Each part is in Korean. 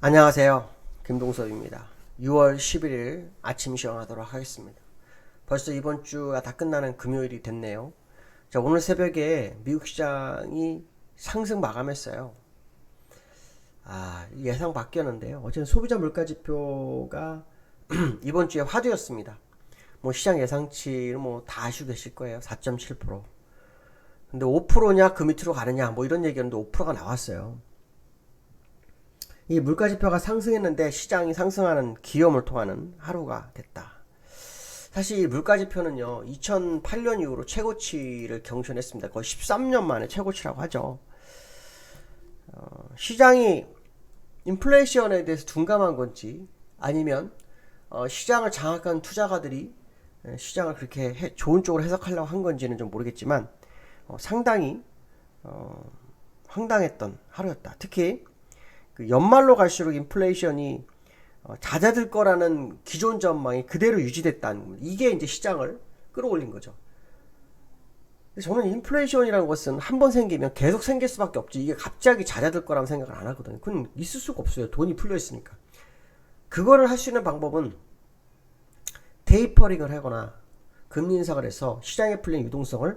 안녕하세요. 김동섭입니다. 6월 11일 아침 시험하도록 하겠습니다. 벌써 이번 주가 다 끝나는 금요일이 됐네요. 자, 오늘 새벽에 미국 시장이 상승 마감했어요. 예상 바뀌었는데요. 어제는 소비자 물가 지표가 이번 주에 화두였습니다. 뭐 시장 예상치를 뭐 다 아시고 계실 거예요. 4.7%. 근데 5%냐 그 밑으로 가느냐 뭐 이런 얘기였는데 5%가 나왔어요. 이 물가지표가 상승했는데 시장이 상승하는 기염을 통하는 하루가 됐다. 사실 이 물가지표는요 2008년 이후로 최고치를 경신했습니다. 거의 13년 만에 최고치라고 하죠. 시장이 인플레이션에 대해서 둔감한 건지 아니면 시장을 장악한 투자가들이 시장을 그렇게 좋은 쪽으로 해석하려고 한 건지는 좀 모르겠지만 상당히 황당했던 하루였다. 특히 그 연말로 갈수록 인플레이션이 잦아들 거라는 기존 전망이 그대로 유지됐다는 겁니다. 이게 이제 시장을 끌어올린 거죠. 저는 인플레이션이라는 것은 한번 생기면 계속 생길 수밖에 없지, 이게 갑자기 잦아들 거라는 생각을 안 하거든요. 그건 있을 수가 없어요. 돈이 풀려 있으니까. 그거를 할 수 있는 방법은 테이퍼링을 하거나 금리 인상을 해서 시장에 풀린 유동성을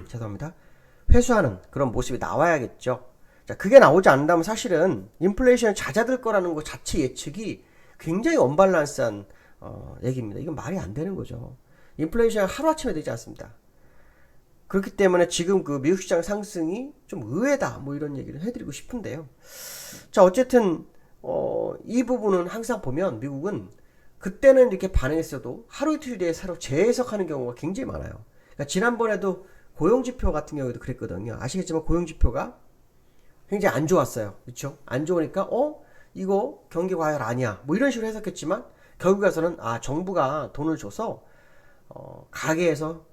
죄송합니다, 회수하는 그런 모습이 나와야겠죠. 자, 그게 나오지 않는다면 사실은 인플레이션이 잦아들 거라는 것 자체 예측이 굉장히 언밸런스한 얘기입니다. 이건 말이 안 되는 거죠. 인플레이션이 하루아침에 되지 않습니다. 그렇기 때문에 지금 그 미국 시장 상승이 좀 의외다 뭐 이런 얘기를 해드리고 싶은데요. 자, 어쨌든 이 부분은 항상 보면 미국은 그때는 이렇게 반응했어도 하루 이틀 뒤에 새로 재해석하는 경우가 굉장히 많아요. 그러니까 지난번에도 고용지표 같은 경우에도 그랬거든요. 아시겠지만 고용지표가 굉장히 안 좋았어요. 그렇죠? 안 좋으니까 이거 경기 과열 아니야 뭐 이런 식으로 해석했지만 결국 에서는 정부가 돈을 줘서 가게에서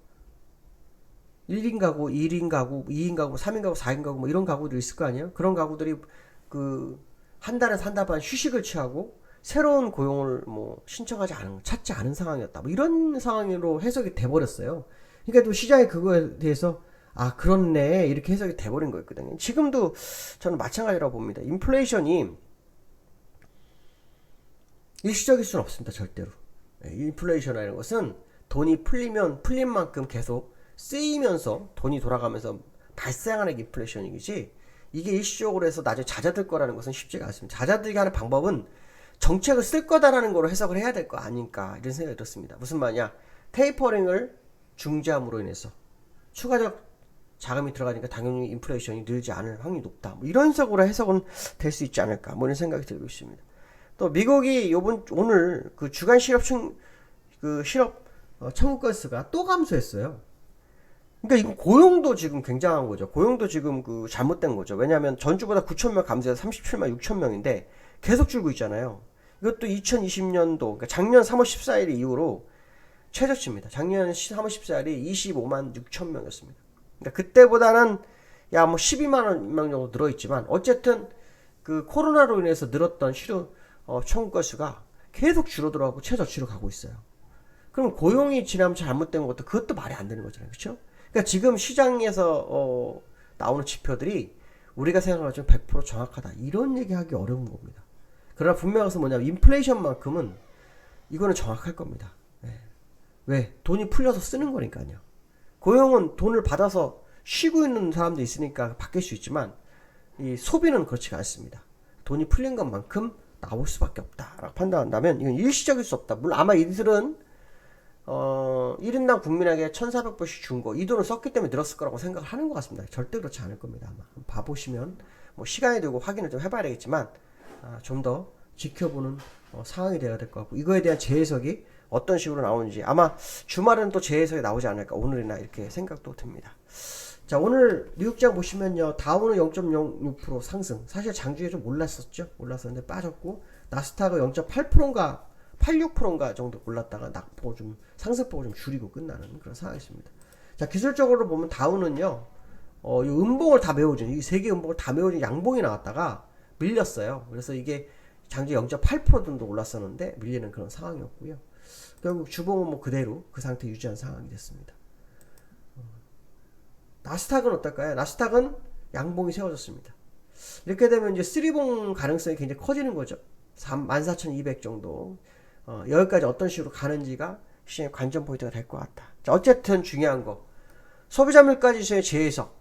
1인 가구, 1인 가구, 2인 가구, 3인 가구, 4인 가구 뭐 이런 가구들이 있을 거 아니에요? 그런 가구들이 그 한 달에 한 달 반 휴식을 취하고 새로운 고용을 뭐 찾지 않은 상황이었다. 뭐 이런 상황으로 해석이 돼 버렸어요. 그러니까 또 시장이 그거에 대해서 그렇네 이렇게 해석이 돼버린 거였거든요. 지금도 저는 마찬가지라고 봅니다. 인플레이션이 일시적일 수는 없습니다. 절대로. 인플레이션이라는 것은 돈이 풀리면 풀린 만큼 계속 쓰이면서 돈이 돌아가면서 발생하는 인플레이션이지, 이게 일시적으로 해서 나중에 잦아들 거라는 것은 쉽지가 않습니다. 잦아들게 하는 방법은 정책을 쓸 거다라는 걸로 해석을 해야 될 거 아닐까 이런 생각이 들었습니다. 무슨 말이냐, 테이퍼링을 중지함으로 인해서 추가적 자금이 들어가니까 당연히 인플레이션이 늘지 않을 확률이 높다. 뭐 이런 식으로 해석은 될 수 있지 않을까. 뭐 이런 생각이 들고 있습니다. 또 미국이 오늘 그 주간 실업 청구 건수가 또 감소했어요. 그러니까 이거 고용도 지금 굉장한 거죠. 고용도 지금 그 잘못된 거죠. 왜냐하면 전주보다 9,000명 감소해서 37만 6천 명인데 계속 줄고 있잖아요. 이것도 2020년도 그러니까 작년 3월 14일 이후로 최저치입니다. 작년 3월 14일이 25만 6천 명이었습니다. 그러니까 그때보다는 뭐 12만 명 정도 늘어있지만 어쨌든 그 코로나로 인해서 늘었던 실업 청구 건수가 계속 줄어들어가고 최저치로 가고 있어요. 그럼 고용이 지나면 잘못된 것도 그것도 말이 안 되는 거잖아요. 그렇죠? 그러니까 지금 시장에서 나오는 지표들이 우리가 생각하는 것처럼 100% 정확하다 이런 얘기하기 어려운 겁니다. 그러나 분명한 것은 뭐냐면 인플레이션만큼은 이거는 정확할 겁니다. 왜? 돈이 풀려서 쓰는 거니까요. 고용은 돈을 받아서 쉬고 있는 사람도 있으니까 바뀔 수 있지만 이 소비는 그렇지가 않습니다. 돈이 풀린 것만큼 나올 수밖에 없다라고 판단한다면 이건 일시적일 수 없다. 물론 아마 이들은 1인당 국민에게 1,400불씩 준 거, 이 돈을 썼기 때문에 늘었을 거라고 생각을 하는 것 같습니다. 절대 그렇지 않을 겁니다. 아마 봐보시면 뭐 시간이 들고 확인을 좀 해봐야 되겠지만 좀 더 지켜보는 상황이 돼야 될 것 같고, 이거에 대한 재해석이 어떤 식으로 나오는지 아마 주말은 또 재해석이 나오지 않을까, 오늘이나 이렇게 생각도 듭니다. 자, 오늘 뉴욕장 보시면요, 다우는 0.06% 상승. 사실 장중에 좀 올랐었는데 빠졌고, 나스닥은 0.8%인가 86%인가 정도 올랐다가 낙폭을 좀 상승폭을 좀 줄이고 끝나는 그런 상황이었습니다. 자, 기술적으로 보면 다우는요, 이 음봉을 다 메워준, 이 세 개 음봉을 다 메워준 양봉이 나왔다가 밀렸어요. 그래서 이게 장중에 0.8% 정도 올랐었는데 밀리는 그런 상황이었고요. 결국 주봉은 뭐 그대로 그 상태 유지한 상황이 됐습니다. 나스닥은 어떨까요? 나스닥은 양봉이 세워졌습니다. 이렇게 되면 이제 쓰리봉 가능성이 굉장히 커지는 거죠. 14,200 정도. 여기까지 어떤 식으로 가는지가 시장의 관전 포인트가 될 것 같다. 자, 어쨌든 중요한 거. 소비자 물가 지수의 재해석.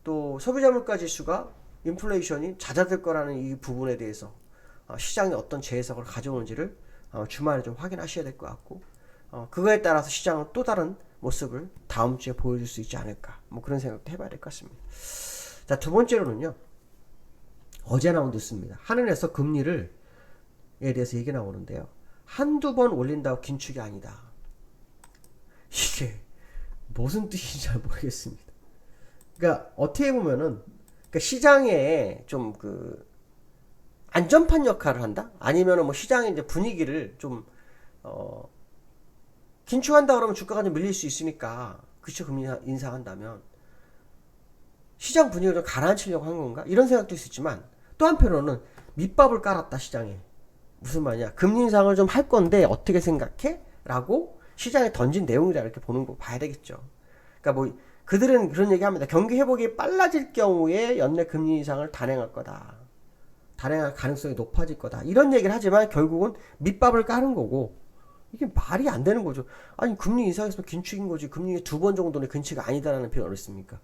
또 소비자 물가 지수가 인플레이션이 잦아들 거라는 이 부분에 대해서 시장이 어떤 재해석을 가져오는지를 주말에 좀 확인하셔야 될 것 같고, 그거에 따라서 시장은 또 다른 모습을 다음 주에 보여줄 수 있지 않을까. 뭐 그런 생각도 해봐야 될 것 같습니다. 자, 두 번째로는요. 어제 나온 뉴스입니다. 한은에서 금리를 에 대해서 얘기 나오는데요. 한두 번 올린다고 긴축이 아니다. 이게 무슨 뜻인지 잘 모르겠습니다. 그러니까 어떻게 보면은 그러니까 시장에 좀 그 안전판 역할을 한다? 아니면은 뭐 시장의 이제 분위기를 좀 긴축한다 그러면 주가가 좀 밀릴 수 있으니까 그쵸, 금리 인상한다면 시장 분위기를 좀 가라앉히려고 한 건가? 이런 생각도 있었지만 또 한편으로는 밑밥을 깔았다 시장에. 무슨 말이냐? 금리 인상을 좀 할 건데 어떻게 생각해? 라고 시장에 던진 내용이라 이렇게 보는 거 봐야 되겠죠. 그러니까 뭐 그들은 그런 얘기합니다. 경기 회복이 빨라질 경우에 연내 금리 인상을 단행할 거다. 단행할 가능성이 높아질 거다. 이런 얘기를 하지만 결국은 밑밥을 까는 거고, 이게 말이 안 되는 거죠. 아니 금리 인상했으면 긴축인 거지. 금리 두 번 정도는 긴축이 아니다라는 표현을 했습니까?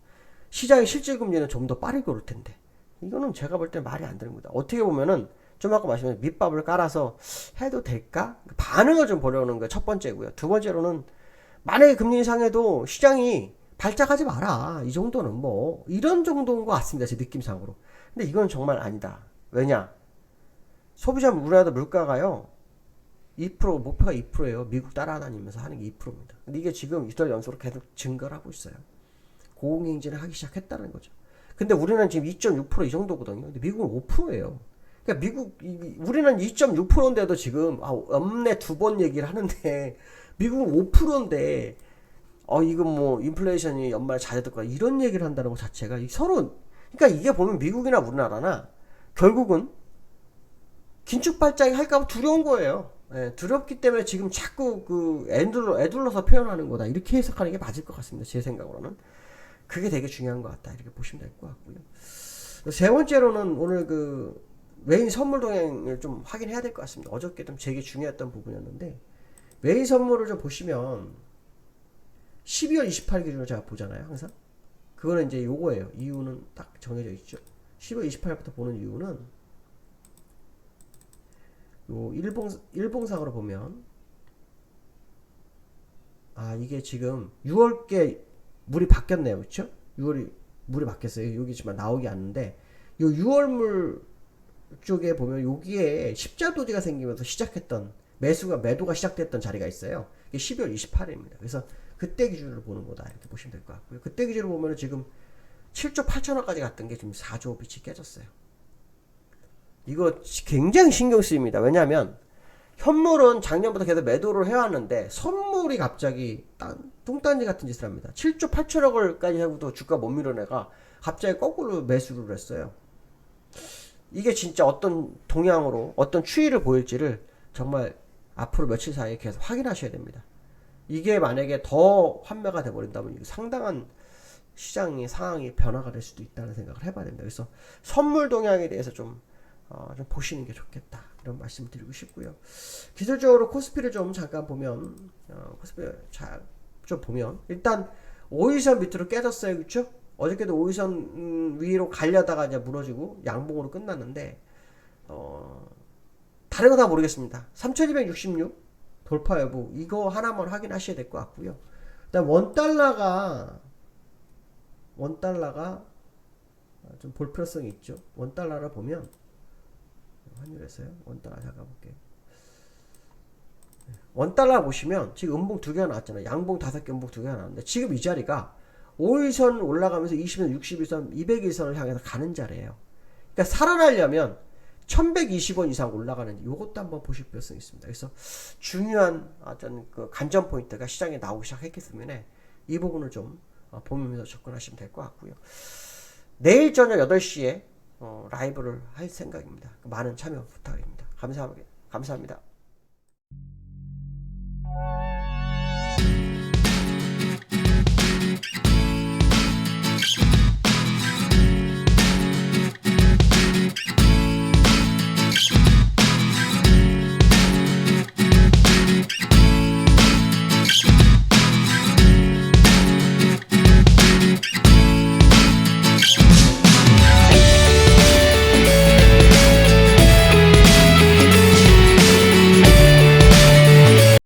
시장의 실질 금리는 좀 더 빠르게 오를 텐데. 이거는 제가 볼 때 말이 안 되는 거다. 어떻게 보면은 좀 아까 말씀드린 밑밥을 깔아서 해도 될까? 반응을 좀 보려는 거 첫 번째고요. 두 번째로는 만약에 금리 인상해도 시장이 발작하지 마라. 이 정도는 뭐 이런 정도인 것 같습니다. 제 느낌상으로. 근데 이건 정말 아니다. 왜냐? 소비자 우리나라 물가가요. 2% 목표가 2%예요. 미국 따라다니면서 하는 게 2%입니다. 근데 이게 지금 이달 연속으로 계속 증가를 하고 있어요. 고공행진을 하기 시작했다는 거죠. 근데 우리는 지금 2.6%이 정도거든요. 근데 미국은 5%예요. 그러니까 우리는 2.6%인데도 지금 연내 두 번 얘기를 하는데 미국은 5%인데 이건 뭐 인플레이션이 연말에 잦아들 거야 이런 얘기를 한다는 것 자체가 서로, 그러니까 이게 보면 미국이나 우리나라나 결국은 긴축 발작이 할까봐 두려운 거예요. 예, 두렵기 때문에 지금 자꾸 애둘러서 표현하는 거다 이렇게 해석하는 게 맞을 것 같습니다. 제 생각으로는 그게 되게 중요한 것 같다 이렇게 보시면 될 것 같고요. 세 번째로는 오늘 외인 선물 동향을 좀 확인해야 될 것 같습니다. 어저께 좀 되게 중요했던 부분이었는데, 외인 선물을 좀 보시면 12월 28일 기준으로 제가 보잖아요, 항상. 그거는 이제 요거예요. 이유는 딱 정해져 있죠. 12월 28일부터 보는 이유는 요 일봉상으로 보면 이게 지금 6월께 물이 바뀌었네요, 그렇죠? 6월이 물이 바뀌었어요. 여기 지금 나오기 않는데 요 6월물 쪽에 보면 여기에 십자도지가 생기면서 시작했던 매도가 시작됐던 자리가 있어요. 이게 12월 28일입니다. 그래서 그때 기준으로 보는 거다 이렇게 보시면 될 것 같고요. 그때 기준으로 보면 지금 7조 8천억까지 갔던 게 지금 4조 빛이 깨졌어요. 이거 굉장히 신경 쓰입니다. 왜냐하면 현물은 작년부터 계속 매도를 해왔는데 선물이 갑자기 뚱딴지 같은 짓을 합니다. 7조 8천억을까지 하고도 주가 못 밀어내가 갑자기 거꾸로 매수를 했어요. 이게 진짜 어떤 동향으로 어떤 추이를 보일지를 정말 앞으로 며칠 사이에 계속 확인하셔야 됩니다. 이게 만약에 더 환매가 돼버린다면 상당한 시장의 상황이 변화가 될 수도 있다는 생각을 해봐야 됩니다. 그래서 선물 동향에 대해서 좀 보시는 게 좋겠다 이런 말씀을 드리고 싶고요. 기술적으로 코스피를 좀 잠깐 보면 코스피를 좀 보면 일단 5일선 밑으로 깨졌어요, 그렇죠? 어저께도 5일선 위로 가려다가 이제 무너지고 양봉으로 끝났는데 다른 거 다 모르겠습니다. 3266 돌파 여부 이거 하나만 확인하셔야 될 것 같고요. 일단 원달러가 좀 볼 필요성이 있죠. 원달러를 보면 환율에서요. 원달러 잠깐 볼게요. 원달러 보시면 지금 음봉 2개가 나왔잖아요. 양봉 5개, 음봉 2개가 나왔는데 지금 이 자리가 5일선 올라가면서 20일, 60일선, 200일선을 향해서 가는 자리예요. 그러니까 살아나려면 1120원 이상 올라가는지 이것도 한번 보실 필요성이 있습니다. 그래서 중요한 어떤 관전 포인트가 시장에 나오기 시작했기 때문에 이 부분을 좀 보면서 접근하시면 될 것 같고요. 내일 저녁 8시에 라이브를 할 생각입니다. 많은 참여 부탁드립니다. 감사합니다.